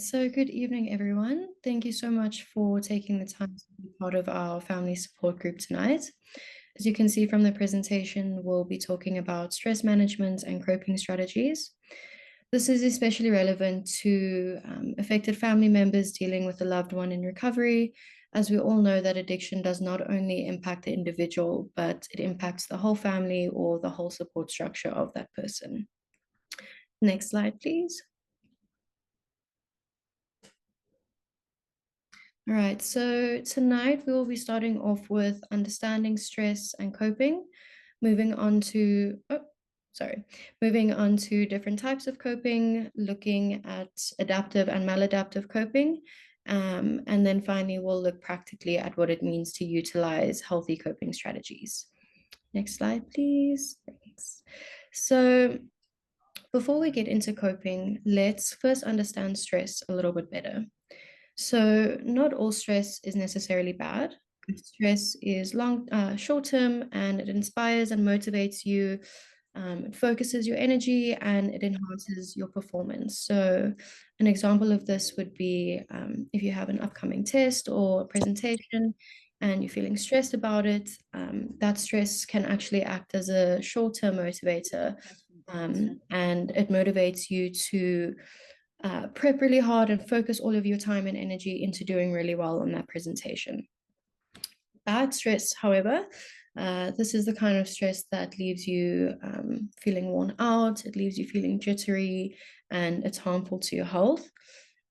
So, good evening, everyone. Thank you so much for taking the time to be part of our family support group tonight. As you can see from the presentation, we'll be talking about stress management and coping strategies. This is especially relevant to affected family members dealing with a loved one in recovery, as we all know that addiction does not only impact the individual, but it impacts the whole family or the whole support structure of that person. Next slide, please. All right, so tonight we will be starting off with understanding stress and coping, moving on to, moving on to different types of coping, looking at adaptive and maladaptive coping, and then finally we'll look practically at what it means to utilize healthy coping strategies. Next slide, please. Thanks. So before we get into coping, let's first understand stress a little bit better. So not all stress is necessarily bad. Good stress is short term, and it inspires and motivates you. It focuses your energy and it enhances your performance. So an example of this would be if you have an upcoming test or presentation and you're feeling stressed about it, that stress can actually act as a short-term motivator, and it motivates you to prep really hard and focus all of your time and energy into doing really well on that presentation. Bad stress, however, this is the kind of stress that leaves you feeling worn out, it leaves you feeling jittery, and it's harmful to your health.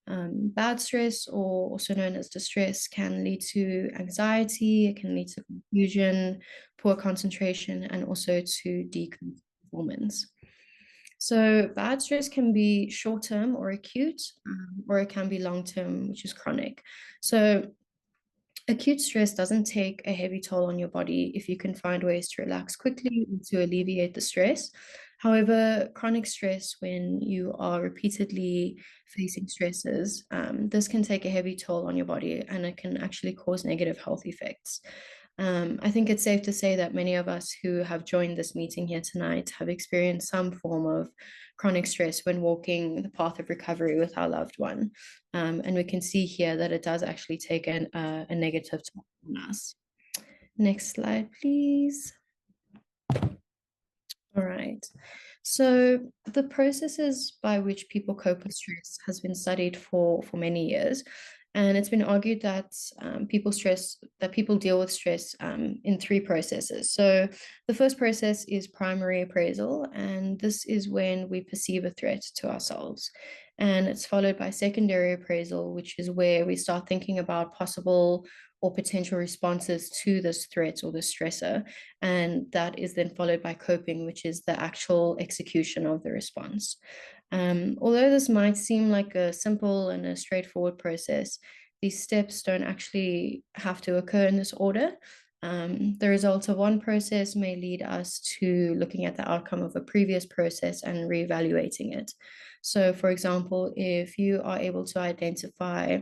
Bad stress, or also known as distress, can lead to anxiety, it can lead to confusion, poor concentration, and also to decreased performance. So bad stress can be short-term or acute, or it can be long-term, which is chronic. So acute stress doesn't take a heavy toll on your body if you can find ways to relax quickly and to alleviate the stress. However, chronic stress, when you are repeatedly facing stresses, this can take a heavy toll on your body and it can actually cause negative health effects. I think it's safe to say that many of us who have joined this meeting here tonight have experienced some form of chronic stress when walking the path of recovery with our loved one. And we can see here that it does actually take a negative toll on us. Next slide, please. All right. So the processes by which people cope with stress has been studied for many years. And it's been argued that people deal with stress in three processes. So the first process is primary appraisal, and this is when we perceive a threat to ourselves. And it's followed by secondary appraisal, which is where we start thinking about possible or potential responses to this threat or this stressor. And that is then followed by coping, which is the actual execution of the response. Although this might seem like a simple and a straightforward process, these steps don't actually have to occur in this order. The result of one process may lead us to looking at the outcome of a previous process and reevaluating it. So, for example, if you are able to identify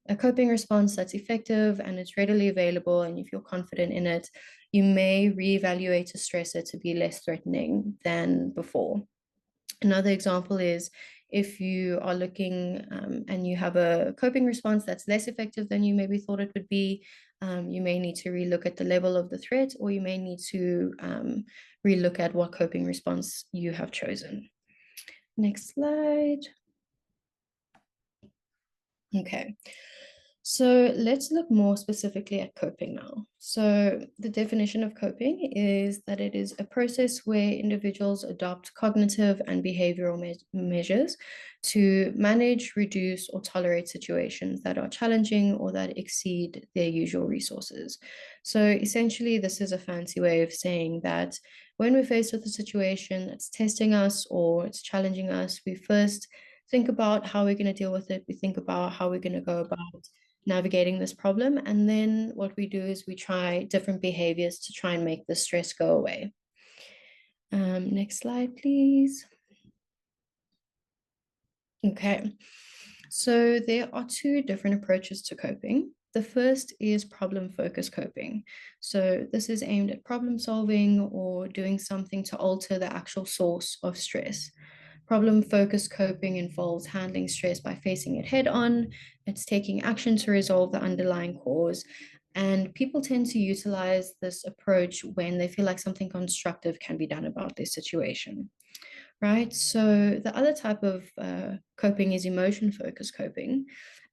a coping response that's effective and it's readily available and you feel confident in it, you may reevaluate a stressor to be less threatening than before. Another example is if you are looking and you have a coping response that's less effective than you maybe thought it would be, you may need to relook at the level of the threat, or you may need to relook at what coping response you have chosen. Next slide. Okay. So let's look more specifically at coping now. So the definition of coping is that it is a process where individuals adopt cognitive and behavioral measures to manage, reduce, or tolerate situations that are challenging or that exceed their usual resources. So essentially, this is a fancy way of saying that when we're faced with a situation that's testing us or it's challenging us, we first think about how we're going to deal with it. We think about how we're going to go about navigating this problem. And then what we do is we try different behaviors to try and make the stress go away. Next slide, please. Okay, so there are two different approaches to coping. The first is problem-focused coping. So this is aimed at problem solving or doing something to alter the actual source of stress. Problem-focused coping involves handling stress by facing it head on. It's taking action to resolve the underlying cause. And people tend to utilize this approach when they feel like something constructive can be done about their situation, right? So the other type of coping is emotion-focused coping.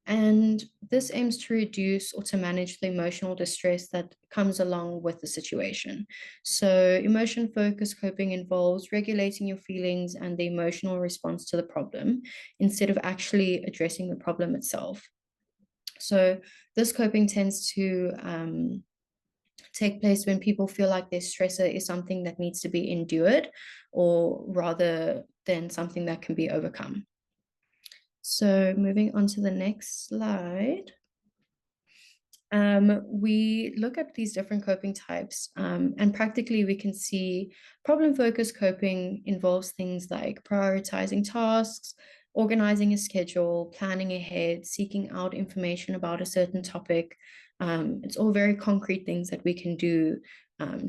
And this aims to reduce or to manage the emotional distress that comes along with the situation. So, emotion focused coping involves regulating your feelings and the emotional response to the problem instead of actually addressing the problem itself. So, this coping tends to take place when people feel like their stressor is something that needs to be endured or rather than something that can be overcome. So, moving on to the next slide. We look at these different coping types, and practically we can see problem-focused coping involves things like prioritizing tasks, organizing a schedule, planning ahead, seeking out information about a certain topic. It's all very concrete things that we can do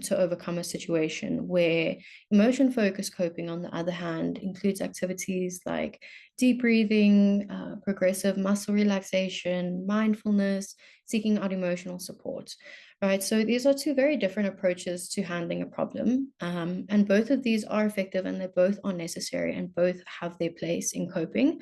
to overcome a situation, where emotion-focused coping, on the other hand, includes activities like deep breathing, progressive muscle relaxation, mindfulness, seeking out emotional support, right? So these are two very different approaches to handling a problem. And both of these are effective and they both are necessary and both have their place in coping.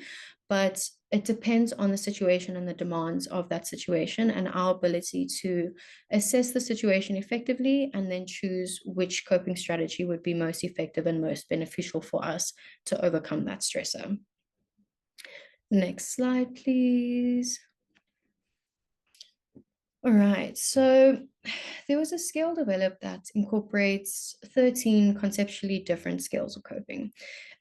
But it depends on the situation and the demands of that situation and our ability to assess the situation effectively and then choose which coping strategy would be most effective and most beneficial for us to overcome that stressor. Next slide, please. All right, so there was a scale developed that incorporates 13 conceptually different scales of coping.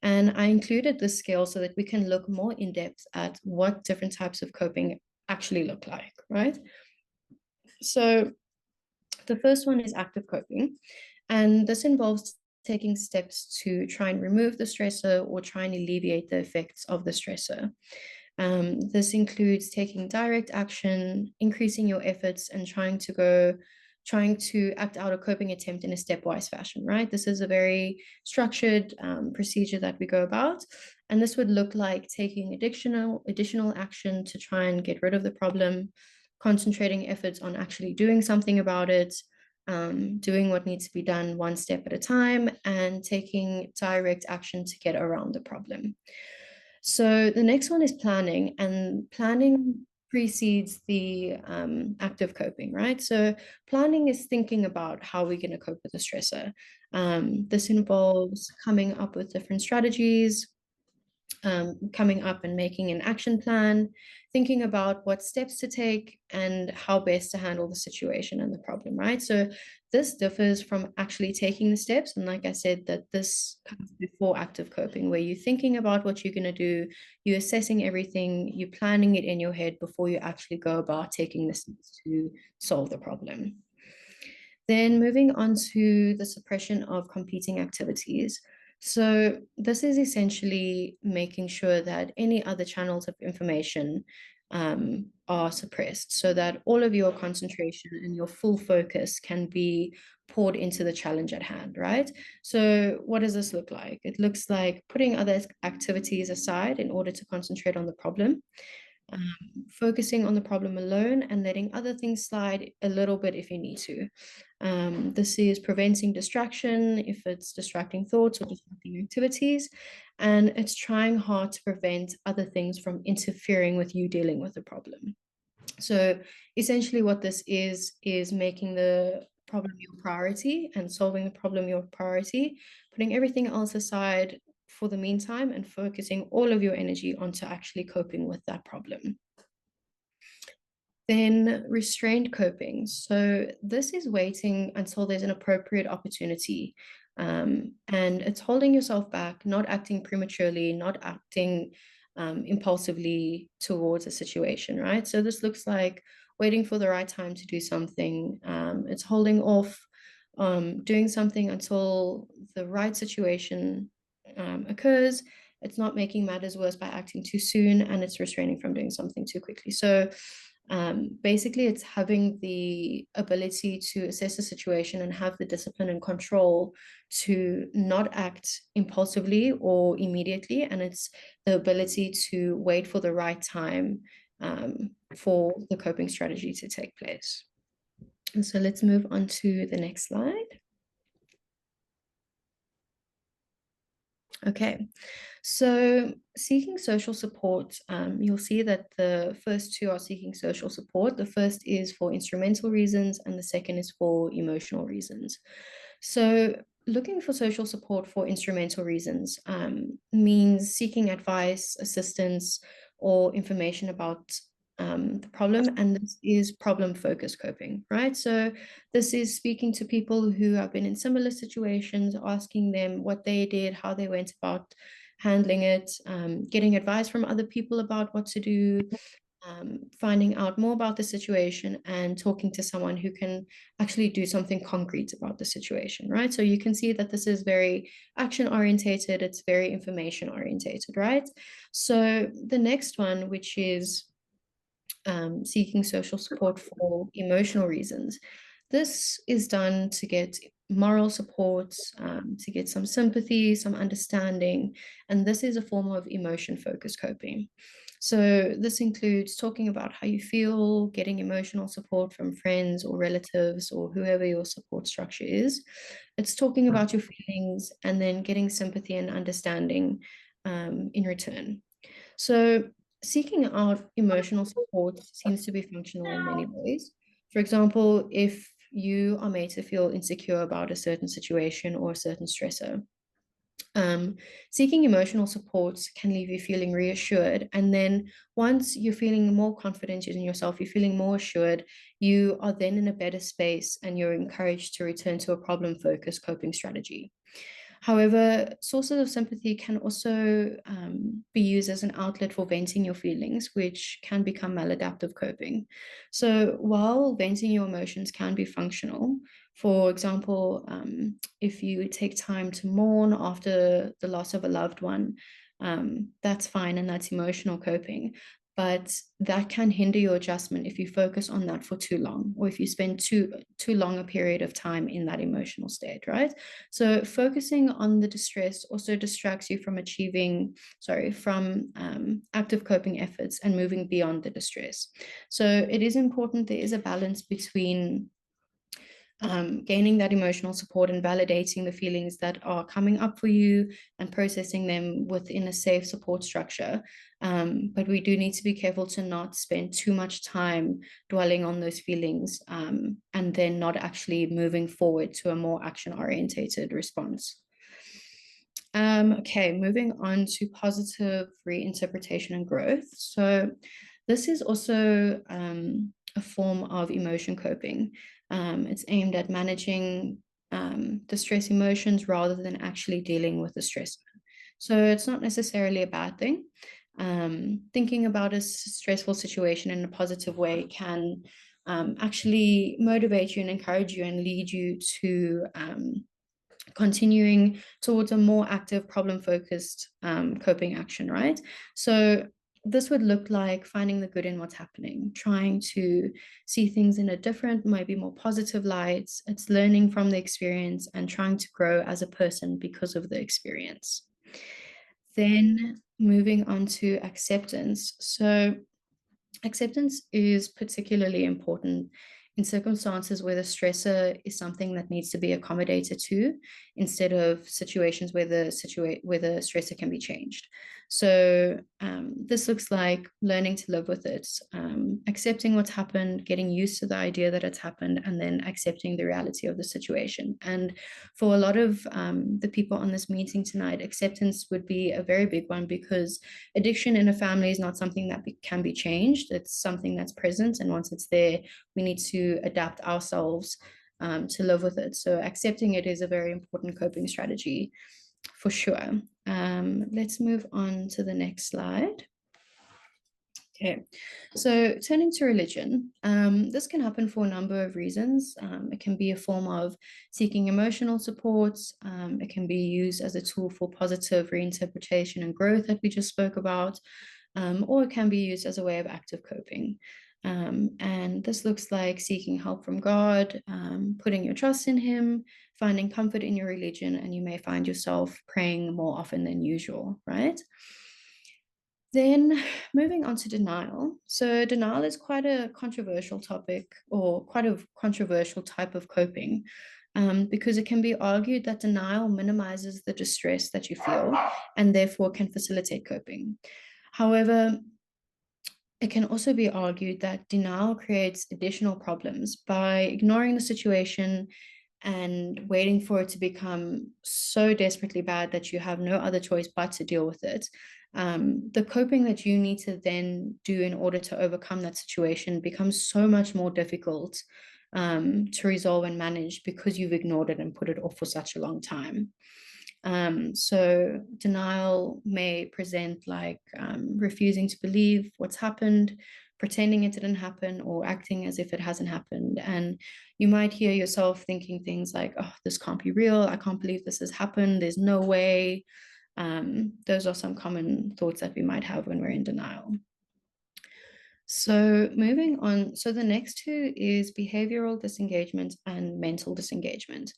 And I included this scale so that we can look more in depth at what different types of coping actually look like, right? So the first one is active coping, and this involves taking steps to try and remove the stressor or try and alleviate the effects of the stressor. This includes taking direct action, increasing your efforts, and trying to act out a coping attempt in a stepwise fashion, right? This is a very structured procedure that we go about. And this would look like taking additional action to try and get rid of the problem, concentrating efforts on actually doing something about it, doing what needs to be done one step at a time, and taking direct action to get around the problem. So the next one is planning, and planning precedes the active coping, right? So planning is thinking about how we're going to cope with the stressor. This involves coming up with different strategies, coming up and making an action plan, thinking about what steps to take and how best to handle the situation and the problem, right? So this differs from actually taking the steps. And like I said, that this comes before active coping, where you're thinking about what you're going to do, you're assessing everything, you're planning it in your head before you actually go about taking the steps to solve the problem. Then moving on to the suppression of competing activities. So this is essentially making sure that any other channels of information are suppressed so that all of your concentration and your full focus can be poured into the challenge at hand, right? So what does this look like? It looks like putting other activities aside in order to concentrate on the problem, focusing on the problem alone and letting other things slide a little bit if you need to. This is preventing distraction, if it's distracting thoughts or distracting activities, and it's trying hard to prevent other things from interfering with you dealing with the problem. So essentially what this is making the problem your priority and solving the problem your priority, putting everything else aside for the meantime and focusing all of your energy onto actually coping with that problem. Then restrained coping. So this is waiting until there's an appropriate opportunity. And it's holding yourself back, not acting prematurely, not acting impulsively towards a situation, right? So this looks like waiting for the right time to do something. It's holding off doing something until the right situation occurs. It's not making matters worse by acting too soon, and it's restraining from doing something too quickly. So Basically, it's having the ability to assess the situation and have the discipline and control to not act impulsively or immediately. And it's the ability to wait for the right time for the coping strategy to take place. And so let's move on to the next slide. Okay, so seeking social support, you'll see that the first two are seeking social support. The first is for instrumental reasons, and the second is for emotional reasons. So looking for social support for instrumental reasons means seeking advice, assistance, or information about the problem, and this is problem-focused coping, right? So this is speaking to people who have been in similar situations, asking them what they did, how they went about handling it, getting advice from other people about what to do, finding out more about the situation, and talking to someone who can actually do something concrete about the situation, right? So you can see that this is very action orientated, it's very information orientated, right? So the next one, which is seeking social support for emotional reasons. This is done to get moral support, to get some sympathy, some understanding, and this is a form of emotion-focused coping. So this includes talking about how you feel, getting emotional support from friends or relatives or whoever your support structure is. It's talking about your feelings and then getting sympathy and understanding in return. So, seeking out emotional support seems to be functional in many ways. For example, if you are made to feel insecure about a certain situation or a certain stressor, um, seeking emotional support can leave you feeling reassured. And then once you're feeling more confident in yourself, you're feeling more assured, you are then in a better space and you're encouraged to return to a problem focused coping strategy. However, sources of sympathy can also be used as an outlet for venting your feelings, which can become maladaptive coping. So, while venting your emotions can be functional, for example, if you take time to mourn after the loss of a loved one, that's fine and that's emotional coping. But that can hinder your adjustment if you focus on that for too long, or if you spend too long a period of time in that emotional state, right? So focusing on the distress also distracts you from active coping efforts and moving beyond the distress. So it is important there is a balance between gaining that emotional support and validating the feelings that are coming up for you and processing them within a safe support structure. But we do need to be careful to not spend too much time dwelling on those feelings and then not actually moving forward to a more action orientated response. Okay, moving on to positive reinterpretation and growth. So this is also a form of emotion coping. It's aimed at managing the stress emotions rather than actually dealing with the stress. So it's not necessarily a bad thing. Thinking about a stressful situation in a positive way can actually motivate you and encourage you and lead you to continuing towards a more active problem focused coping action, right? So this would look like finding the good in what's happening, trying to see things in a different, maybe more positive light. It's learning from the experience and trying to grow as a person because of the experience. Then moving on to acceptance. So acceptance is particularly important in circumstances where the stressor is something that needs to be accommodated to instead of situations where where the stressor can be changed. So this looks like learning to live with it, accepting what's happened, getting used to the idea that it's happened, and then accepting the reality of the situation. And for a lot of the people on this meeting tonight, acceptance would be a very big one because addiction in a family is not something that can be changed. It's something that's present. And once it's there, we need to adapt ourselves to live with it. So accepting it is a very important coping strategy for sure. Let's move on to the next slide. Okay, so turning to religion, this can happen for a number of reasons. It can be a form of seeking emotional support. It can be used as a tool for positive reinterpretation and growth that we just spoke about. or it can be used as a way of active coping. And this looks like seeking help from God, putting your trust in Him, finding comfort in your religion, and you may find yourself praying more often than usual, right? Then moving on to denial. So, denial is quite a controversial topic or quite a controversial type of coping, because it can be argued that denial minimizes the distress that you feel and therefore can facilitate coping. However, it can also be argued that denial creates additional problems by ignoring the situation and waiting for it to become so desperately bad that you have no other choice but to deal with it. The coping that you need to then do in order to overcome that situation becomes so much more difficult to resolve and manage because you've ignored it and put it off for such a long time. So denial may present like refusing to believe what's happened, pretending it didn't happen, or acting as if it hasn't happened. And you might hear yourself thinking things like, oh, this can't be real. I can't believe this has happened. There's no way. Those are some common thoughts that we might have when we're in denial. So moving on, so the next two is behavioral disengagement and mental disengagement.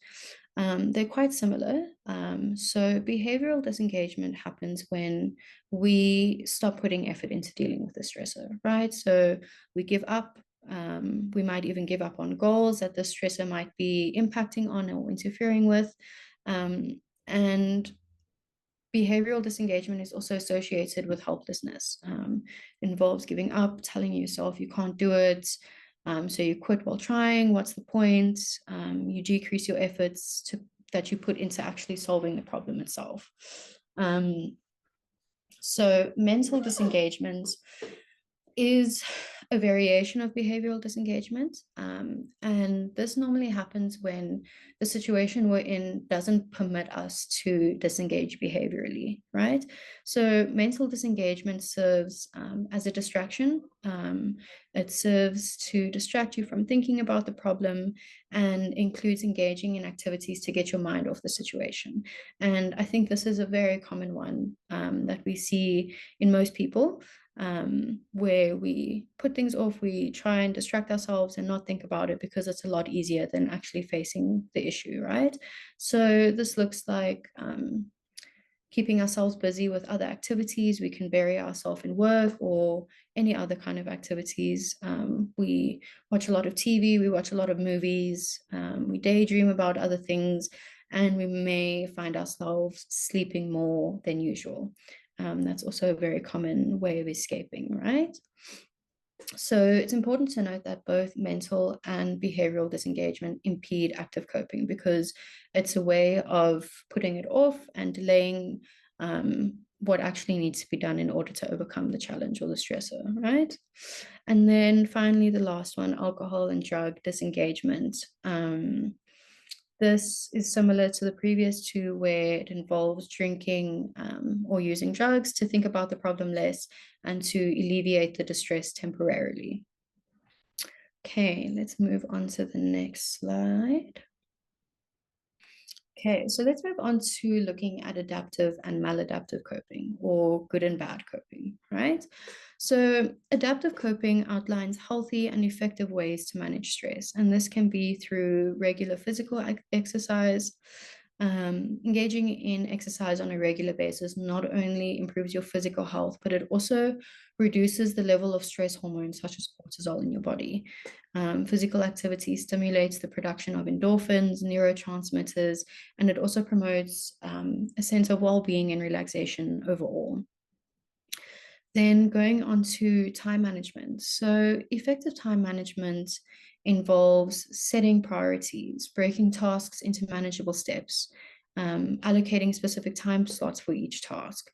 They're quite similar. So behavioral disengagement happens when we stop putting effort into dealing with the stressor, right? So we give up. We might even give up on goals that the stressor might be impacting on or interfering with. And behavioral disengagement is also associated with helplessness. Involves giving up, telling yourself you can't do it. So you quit while trying. What's the point? You decrease your efforts that you put into actually solving the problem itself. So mental disengagement is a variation of behavioral disengagement. And this normally happens when the situation we're in doesn't permit us to disengage behaviorally, right? So mental disengagement serves as a distraction. It serves to distract you from thinking about the problem and includes engaging in activities to get your mind off the situation. And I think this is a very common one that we see in most people, where we put things off, we try and distract ourselves and not think about it because it's a lot easier than actually facing the issue, right? So this looks like keeping ourselves busy with other activities. We can bury ourselves in work or any other kind of activities. We watch a lot of TV, we watch a lot of movies, we daydream about other things, and we may find ourselves sleeping more than usual. That's also a very common way of escaping, right? So it's important to note that both mental and behavioral disengagement impede active coping because it's a way of putting it off and delaying what actually needs to be done in order to overcome the challenge or the stressor, right? And then finally, the last one, alcohol and drug disengagement. This is similar to the previous two, where it involves drinking or using drugs to think about the problem less and to alleviate the distress temporarily. Okay, let's move on to the next slide. Okay, so let's move on to looking at adaptive and maladaptive coping, or good and bad coping, right? So adaptive coping outlines healthy and effective ways to manage stress, and this can be through regular physical exercise. Engaging in exercise on a regular basis not only improves your physical health, but it also reduces the level of stress hormones such as cortisol in your body. Physical activity stimulates the production of endorphins, neurotransmitters, and it also promotes a sense of well-being and relaxation overall. Then going on to time management. So effective time management involves setting priorities, breaking tasks into manageable steps, allocating specific time slots for each task.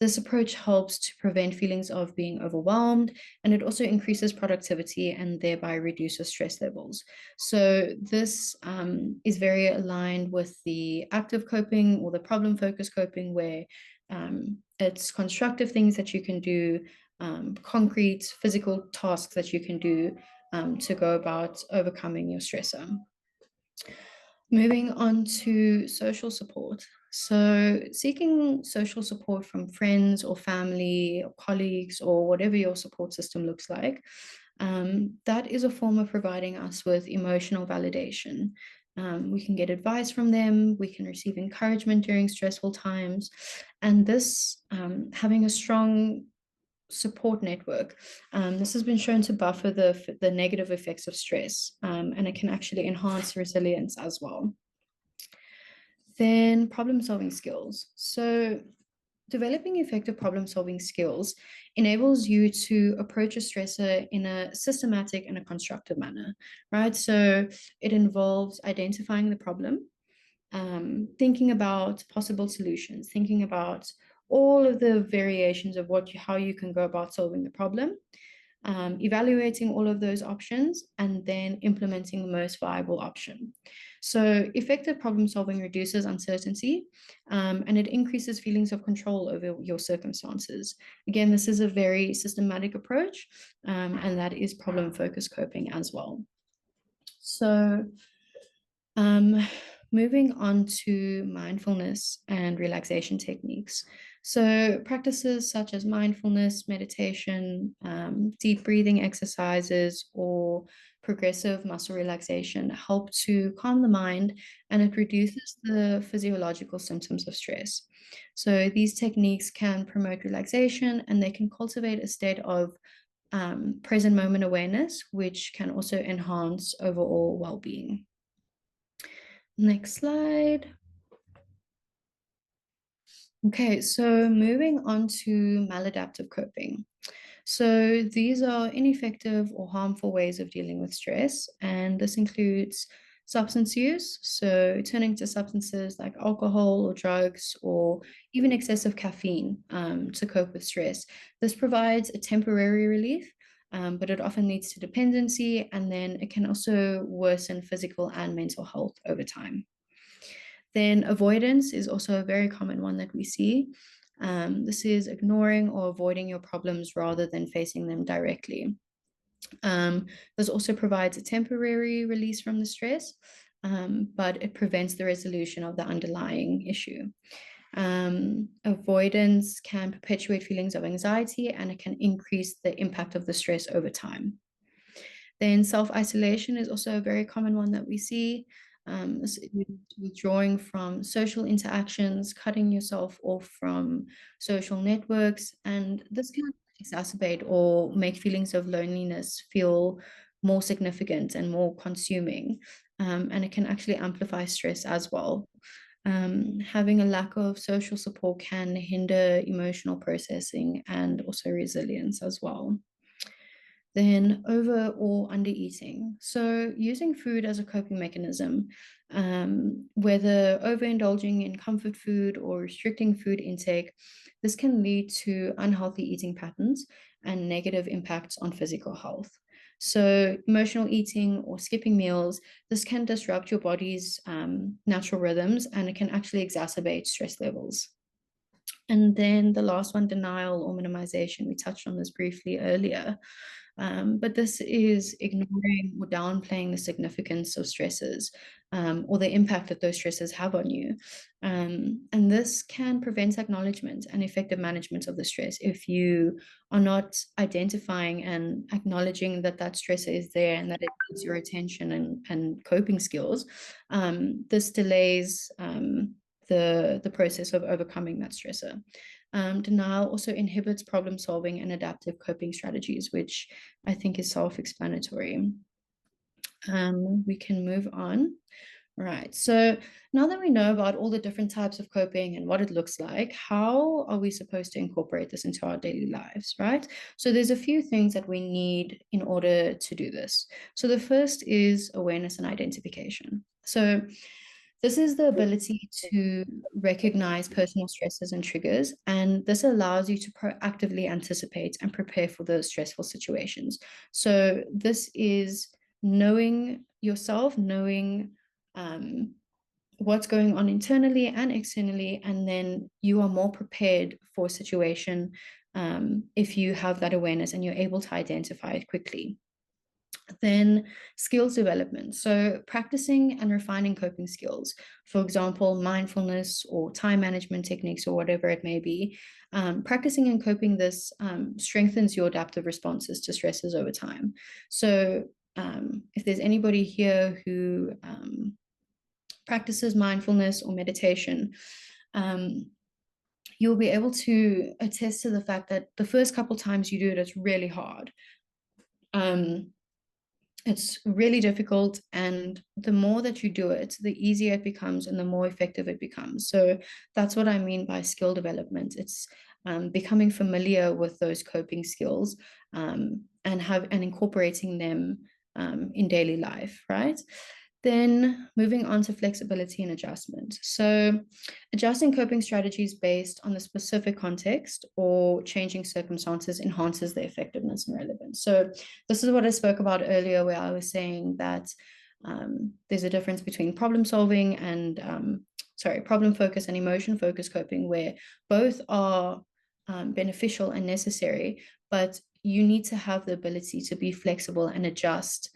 This approach helps to prevent feelings of being overwhelmed, and it also increases productivity and thereby reduces stress levels. So this is very aligned with the active coping or the problem-focused coping, where it's constructive things that you can do, concrete physical tasks that you can do to go about overcoming your stressor. Moving on to social support. So, seeking social support from friends or family or colleagues or whatever your support system looks like, that is a form of providing us with emotional validation. We can get advice from them, we can receive encouragement during stressful times, and this having a strong support network. This has been shown to buffer the negative effects of stress, and it can actually enhance resilience as well. Then problem-solving skills. So developing effective problem-solving skills enables you to approach a stressor in a systematic and a constructive manner, right? So it involves identifying the problem, thinking about possible solutions, thinking about all of the variations of how you can go about solving the problem, evaluating all of those options, and then implementing the most viable option. So, effective problem solving reduces uncertainty, and it increases feelings of control over your circumstances. Again, this is a very systematic approach, and that is problem focused coping as well. So, um, moving on to mindfulness and relaxation techniques. So, practices such as mindfulness, meditation, deep breathing exercises, or progressive muscle relaxation help to calm the mind, and it reduces the physiological symptoms of stress. So, these techniques can promote relaxation and they can cultivate a state of present moment awareness, which can also enhance overall well being. Next slide. Okay, so moving on to maladaptive coping. So these are ineffective or harmful ways of dealing with stress, and this includes substance use, so turning to substances like alcohol or drugs or even excessive caffeine to cope with stress. This provides a temporary relief, but it often leads to dependency, and then it can also worsen physical and mental health over time. Then avoidance is also a very common one that we see. This is ignoring or avoiding your problems rather than facing them directly. This also provides a temporary release from the stress, but it prevents the resolution of the underlying issue. Avoidance can perpetuate feelings of anxiety and it can increase the impact of the stress over time. Then self-isolation is also a very common one that we see. This is withdrawing from social interactions, cutting yourself off from social networks, and this can exacerbate or make feelings of loneliness feel more significant and more consuming. And it can actually amplify stress as well. Having a lack of social support can hinder emotional processing and also resilience as well. Then over or under eating. So using food as a coping mechanism, whether overindulging in comfort food or restricting food intake, this can lead to unhealthy eating patterns and negative impacts on physical health. So emotional eating or skipping meals, this can disrupt your body's natural rhythms and it can actually exacerbate stress levels. And then the last one, denial or minimization. We touched on this briefly earlier. But this is ignoring or downplaying the significance of stresses or the impact that those stresses have on you. And this can prevent acknowledgement and effective management of the stress if you are not identifying and acknowledging that that stressor is there and that it needs your attention and coping skills. This delays the process of overcoming that stressor. Denial also inhibits problem solving and adaptive coping strategies, which I think is self-explanatory. We can move on. Right. So now that we know about all the different types of coping and what it looks like, how are we supposed to incorporate this into our daily lives, right? So there's a few things that we need in order to do this. So the first is awareness and identification. So this is the ability to recognize personal stresses and triggers, and this allows you to proactively anticipate and prepare for those stressful situations. So this is knowing yourself, knowing what's going on internally and externally, and then you are more prepared for a situation if you have that awareness and you're able to identify it quickly. Then skills development. So practicing and refining coping skills, for example, mindfulness or time management techniques or whatever it may be. Practicing and coping this strengthens your adaptive responses to stresses over time. So if there's anybody here who practices mindfulness or meditation, you'll be able to attest to the fact that the first couple times you do it, it's really hard. It's really difficult, and the more that you do it, the easier it becomes and the more effective it becomes. So that's what I mean by skill development. It's becoming familiar with those coping skills, and incorporating them in daily life, right? Then moving on to flexibility and adjustment. So adjusting coping strategies based on the specific context or changing circumstances enhances their effectiveness and relevance. So this is what I spoke about earlier, where I was saying that there's a difference between problem solving and problem focus and emotion focus coping, where both are beneficial and necessary, but you need to have the ability to be flexible and adjust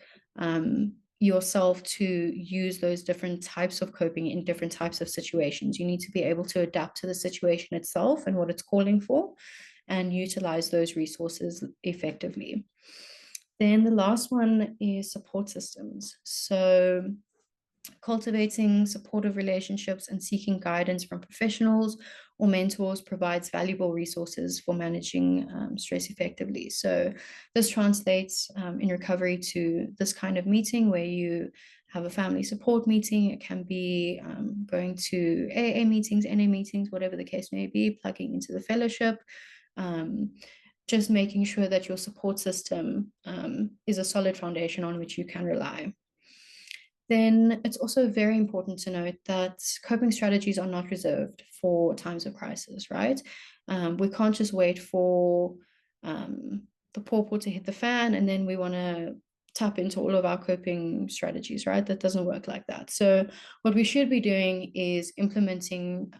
yourself to use those different types of coping in different types of situations. You need to be able to adapt to the situation itself and what it's calling for, and utilize those resources effectively. Then the last one is support systems. So cultivating supportive relationships and seeking guidance from professionals or mentors provides valuable resources for managing stress effectively. So this translates in recovery to this kind of meeting where you have a family support meeting. It can be going to AA meetings, NA meetings, whatever the case may be, plugging into the fellowship. Just making sure that your support system is a solid foundation on which you can rely. Then it's also very important to note that coping strategies are not reserved for times of crisis, right? We can't just wait for the pawpaw to hit the fan and then we want to tap into all of our coping strategies, right? That doesn't work like that. So what we should be doing is implementing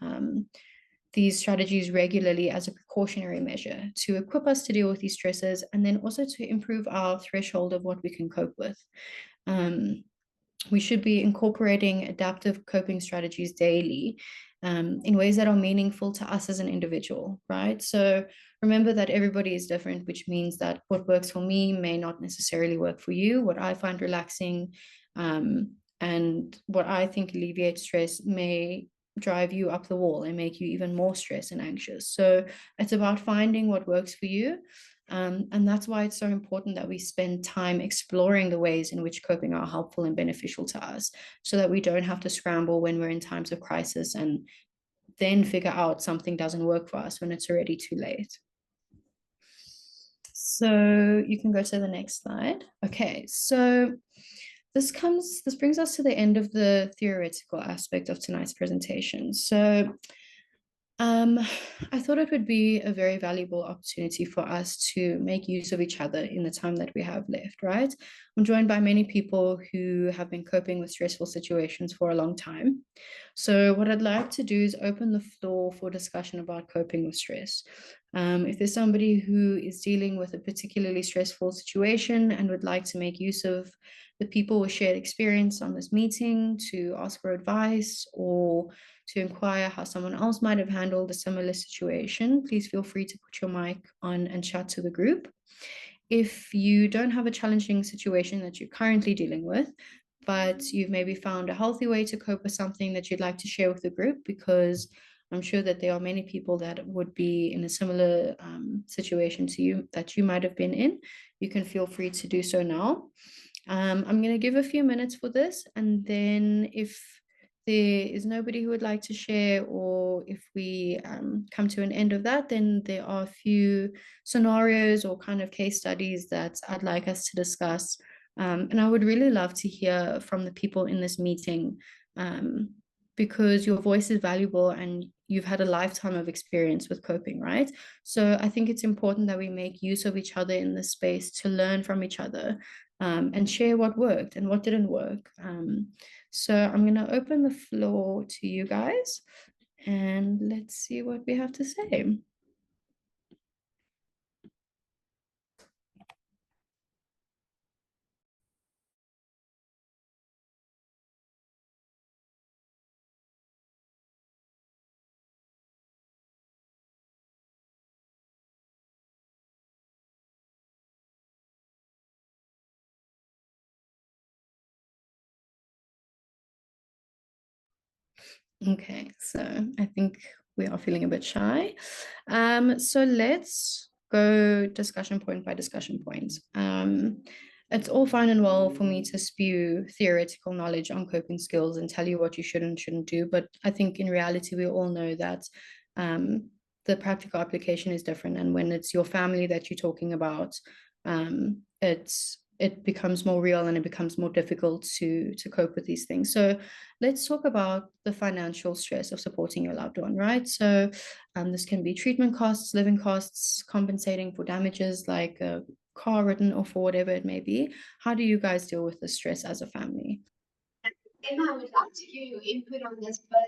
these strategies regularly as a precautionary measure to equip us to deal with these stresses, and then also to improve our threshold of what we can cope with. We should be incorporating adaptive coping strategies daily in ways that are meaningful to us as an individual, right? So remember that everybody is different, which means that what works for me may not necessarily work for you. What I find relaxing and what I think alleviates stress may drive you up the wall and make you even more stressed and anxious. So it's about finding what works for you. And that's why it's so important that we spend time exploring the ways in which coping are helpful and beneficial to us, so that we don't have to scramble when we're in times of crisis and then figure out something doesn't work for us when it's already too late. So you can go to the next slide. Okay, so this brings us to the end of the theoretical aspect of tonight's presentation. So I thought it would be a very valuable opportunity for us to make use of each other in the time that we have left, right? I'm joined by many people who have been coping with stressful situations for a long time. So what I'd like to do is open the floor for discussion about coping with stress. If there's somebody who is dealing with a particularly stressful situation and would like to make use of the people with shared experience on this meeting to ask for advice or to inquire how someone else might have handled a similar situation, please feel free to put your mic on and chat to the group. If you don't have a challenging situation that you're currently dealing with, but you've maybe found a healthy way to cope with something that you'd like to share with the group, because I'm sure that there are many people that would be in a similar situation to you that you might have been in, you can feel free to do so now. I'm going to give a few minutes for this, and then if there is nobody who would like to share, or if we come to an end of that, then there are a few scenarios or kind of case studies that I'd like us to discuss. And I would really love to hear from the people in this meeting, because your voice is valuable and you've had a lifetime of experience with coping, right? So I think it's important that we make use of each other in this space to learn from each other, and share what worked and what didn't work. So I'm going to open the floor to you guys and let's see what we have to say. Okay, so I think we are feeling a bit shy. So let's go discussion point by discussion point. It's all fine and well for me to spew theoretical knowledge on coping skills and tell you what you should and shouldn't do, but I think in reality we all know that um, the practical application is different, and when it's your family that you're talking about, it becomes more real and it becomes more difficult to cope with these things. So let's talk about the financial stress of supporting your loved one, right? So this can be treatment costs, living costs, compensating for damages like a car written off or whatever it may be. How do you guys deal with the stress as a family? And I would like to hear your input on this, but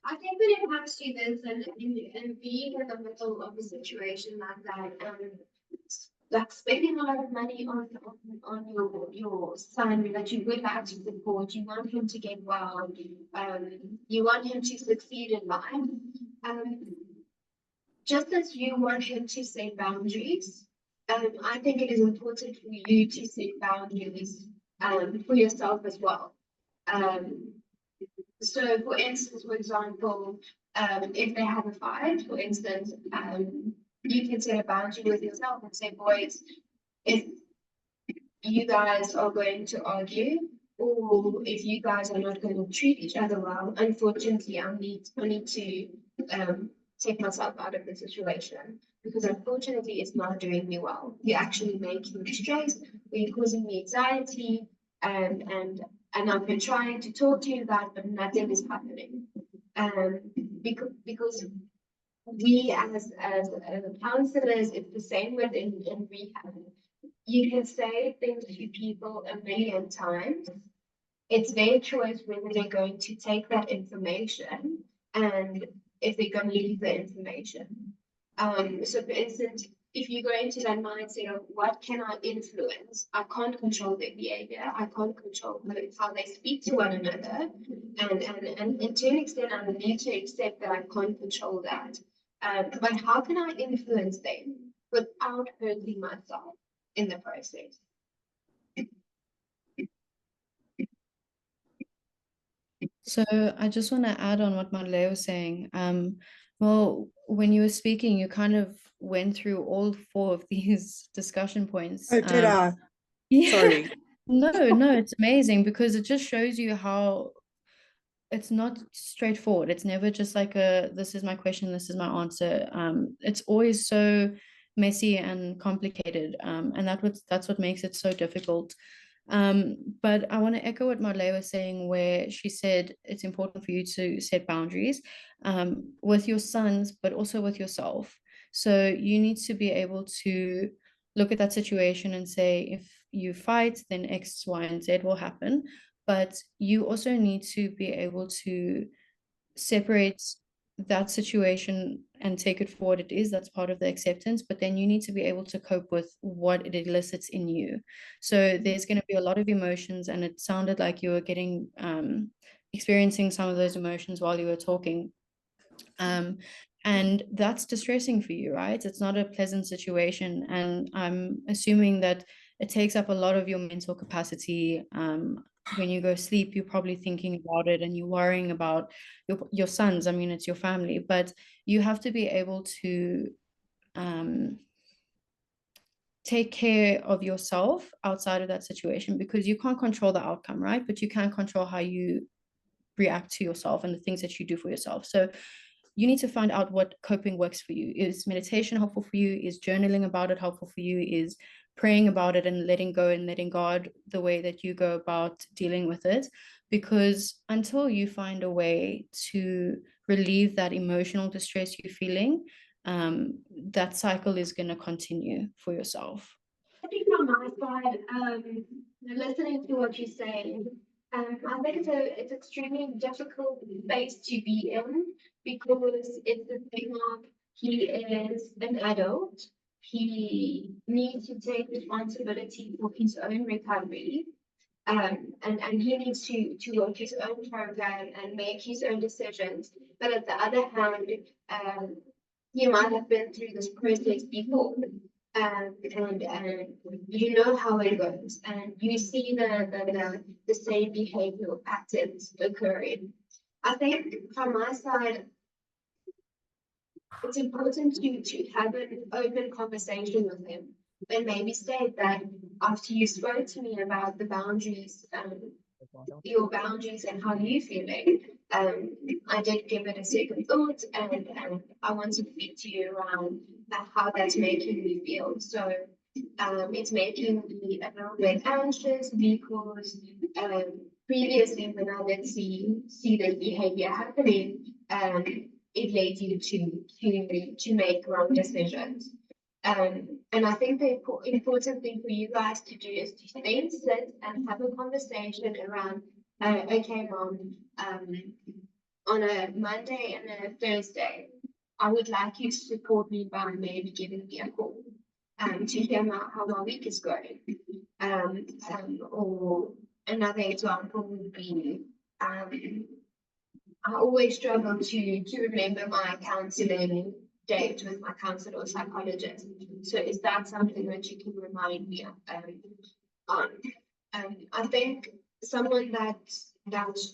I think when it comes to this and being in the middle of a situation like that, like spending a lot of money on your son that you would like to support, you want him to get well, you want him to succeed in life, um, just as you want him to set boundaries, I think it is important for you to set boundaries for yourself as well. Um, so, for instance, for example, if they have a fight, for instance, you can set a boundary with yourself and say, boys, if you guys are going to argue, or if you guys are not going to treat each other well, unfortunately, I need to take myself out of the situation because unfortunately, it's not doing me well. You're actually making me stressed, you're causing me anxiety, and I've been trying to talk to you about, but nothing is happening. Um, because we as counselors, it's the same in rehab. You can say things to people a million times. It's their choice whether they're going to take that information and if they're going to leave the information. So, for instance, if you go into that mindset of what can I influence, I can't control their behavior, I can't control how they speak to one another, and to an extent, I need to accept that I can't control that. But how can I influence them without hurting myself in the process? So I just want to add on what Marley was saying. Well, when you were speaking, you kind of went through all four of these discussion points. Oh, did I? Yeah, Sorry. no, it's amazing because it just shows you how it's not straightforward. It's never just like a this is my question, this is my answer. It's always so messy and complicated. And that's what makes it so difficult. But I want to echo what Marley was saying, where she said it's important for you to set boundaries with your sons, but also with yourself. So you need to be able to look at that situation and say, if you fight, then X, Y, and Z will happen. But you also need to be able to separate that situation and take it for what it is. That's part of the acceptance. But then you need to be able to cope with what it elicits in you. So there's going to be a lot of emotions, and it sounded like you were getting experiencing some of those emotions while you were talking. Um, and that's distressing for you, right? It's not a pleasant situation. And I'm assuming that it takes up a lot of your mental capacity. When you go sleep, you're probably thinking about it and you're worrying about your sons. I mean, it's your family, but you have to be able to um, take care of yourself outside of that situation because you can't control the outcome, right? But you can control how you react to yourself and the things that you do for yourself. So you need to find out what coping works for you. Is meditation helpful for you? Is journaling about it helpful for you? Is praying about it and letting go and letting God the way that you go about dealing with it? Because until you find a way to relieve that emotional distress you're feeling, that cycle is going to continue for yourself. I think from my side, listening to what you say, I think it's extremely difficult space to be in because it's the thing of he is an adult. He needs to take responsibility for his own recovery. And he needs to work his own program and make his own decisions. But at the other hand, you might have been through this process before, and you know how it goes, and you see the same behavioral patterns occurring. I think from my side, it's important to have an open conversation with him and maybe state that after you spoke to me about the boundaries, your boundaries and how you're feeling, I did give it a second thought and I want to speak to you around how that's making me feel. So it's making me a little bit anxious because previously when I did see the behavior happening, it led you to make wrong decisions. And I think the important thing for you guys to do is to then sit and have a conversation around, okay, mom, on a Monday and a Thursday, I would like you to support me by maybe giving me a call to hear how my week is going. Or another example would be, I always struggle to remember my counseling date with my counselor or psychologist. So is that something that you can remind me on? I think someone that's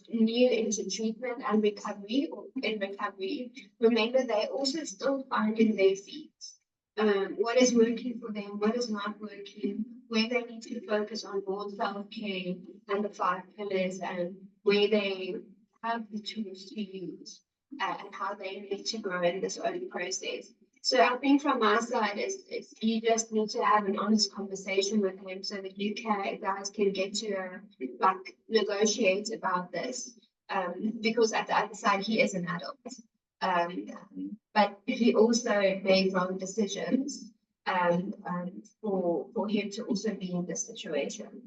new into treatment and recovery or in recovery, remember they're also still finding their feet. What is working for them, what is not working, where they need to focus on more self-care and the 5 pillars, and where they have the tools to use and how they need to grow in this own process. So I think from my side is you just need to have an honest conversation with him so that you guys can get to like negotiate about this. Because at the other side he is an adult. Um, but he also made wrong decisions for him to also be in this situation.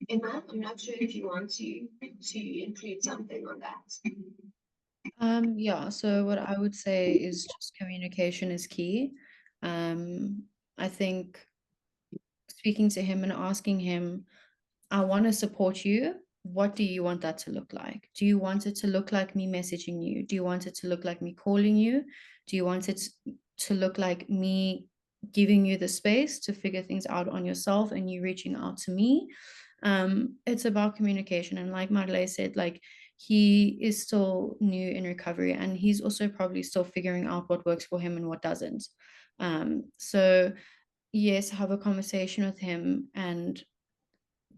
Emma, I'm not sure if you want to include something on that. Yeah, so what I would say is just communication is key. I think speaking to him and asking him, I want to support you. What do you want that to look like? Do you want it to look like me messaging you? Do you want it to look like me calling you? Do you want it to look like me giving you the space to figure things out on yourself and you reaching out to me? It's about communication. And like Marley said, like he is still new in recovery and he's also probably still figuring out what works for him and what doesn't. So yes, have a conversation with him and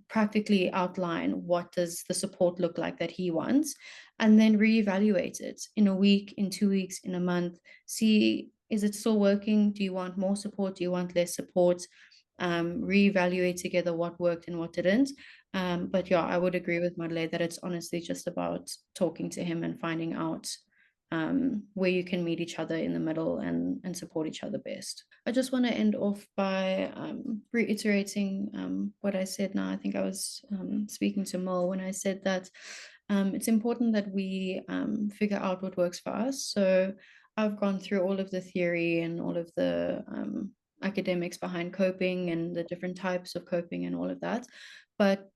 practically outline what does the support look like that he wants, and then reevaluate it in a week, in 2 weeks, in a month. See, is it still working? Do you want more support? Do you want less support? Reevaluate together what worked and what didn't. But yeah, I would agree with Madeleine that it's honestly just about talking to him and finding out where you can meet each other in the middle and support each other best. I just want to end off by reiterating what I said now. I think I was speaking to Mo when I said that it's important that we figure out what works for us. So I've gone through all of the theory and all of the academics behind coping and the different types of coping and all of that. But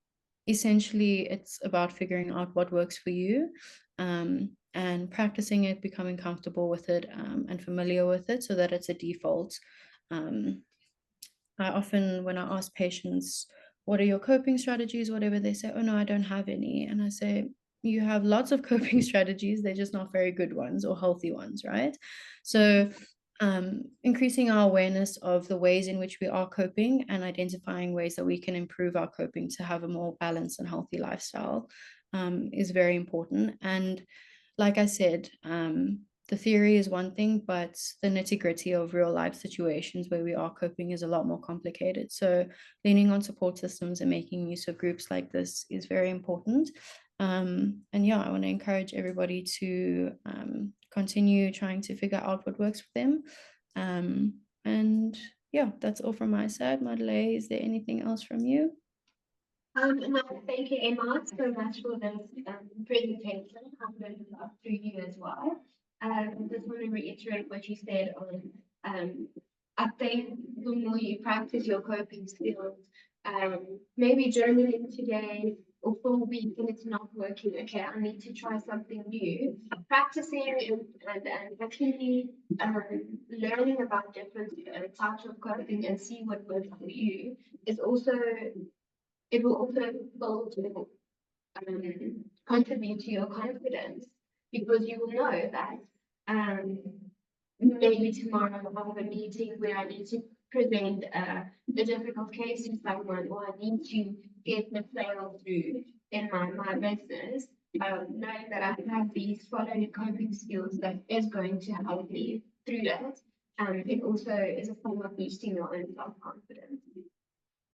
essentially, it's about figuring out what works for you. And practicing it, becoming comfortable with it, and familiar with it so that it's a default. Um, I often, when I ask patients, what are your coping strategies, whatever, they say, oh no, I don't have any. And I say, you have lots of coping strategies, they're just not very good ones or healthy ones, right? So increasing our awareness of the ways in which we are coping and identifying ways that we can improve our coping to have a more balanced and healthy lifestyle is very important. And like I said, the theory is one thing, but the nitty-gritty of real life situations where we are coping is a lot more complicated. So leaning on support systems and making use of groups like this is very important. And yeah, I want to encourage everybody to continue trying to figure out what works for them. And yeah, that's all from my side. Madeleine, is there anything else from you? No, thank you, Emma, so much for this presentation. I'm going to love through you as well. Just want to reiterate what you said on, I think the more you practice your coping skills, maybe journaling today or for a week and it's not working, okay, I need to try something new. Practicing and actually learning about different types of coping and see what works for you is also it will also build contribute to your confidence because you will know that maybe tomorrow I'll have a meeting where I need to present a difficult case to someone, or I need to get the sale through in my business. Knowing that I have these following coping skills that is going to help me through that. It also is a form of boosting your own self-confidence.